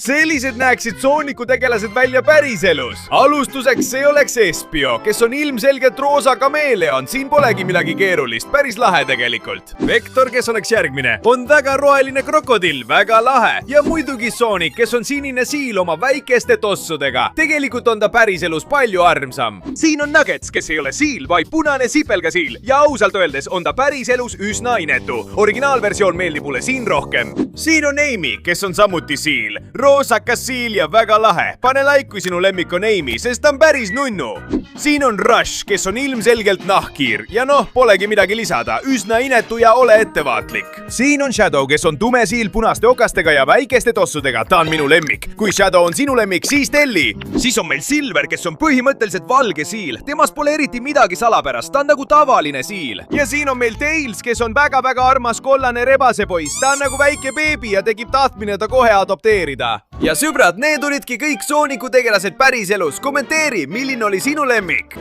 Sellised näeksid Sooniku tegelased välja päriselus. Alustuseks see oleks Espio, kes on ilmselgelt roosa kameeleon. Siin polegi midagi keerulist, päris lahe tegelikult. Vektor, kes oleks järgmine, on väga roheline krokodill, väga lahe. Ja muidugi Sonic, kes on sinine siil oma väikeste tossudega. Tegelikult on ta päriselus palju armsam. Siin on Nuggets, kes ei ole siil, vaid punane sipelgasiil. Ja ausalt öeldes on ta päriselus üsna inetu. Originaalversioon meeldib mulle siin rohkem. Siin on Amy, kes on samuti siil. Roosakas siil ja väga lahe. Pane like, kui sinu lemmik on Amy, sest ta on päris nunnu. Siin on Rush, kes on ilmselgelt nahkhiir. Ja noh, polegi midagi lisada. Üsna inetu ja ole ettevaatlik. Siin on Shadow, kes on tume siil punaste okastega ja väikeste tossudega. Ta on minu lemmik. Kui Shadow on sinu lemmik, siis telli. Siis on meil Silver, kes on põhimõtteliselt valge siil. Temast pole eriti midagi salapärast. Ta on nagu tavaline siil. Ja siin on meil Tails, kes on väga-väga armas kollane rebasepoiss. Ta on nagu väike beebi ja tekib tahtmine ta kohe adopteerida. Ja sõbrad, need olidki kõik Sooniku tegelased päriselus. Kommenteeri, milline oli sinu lemmik?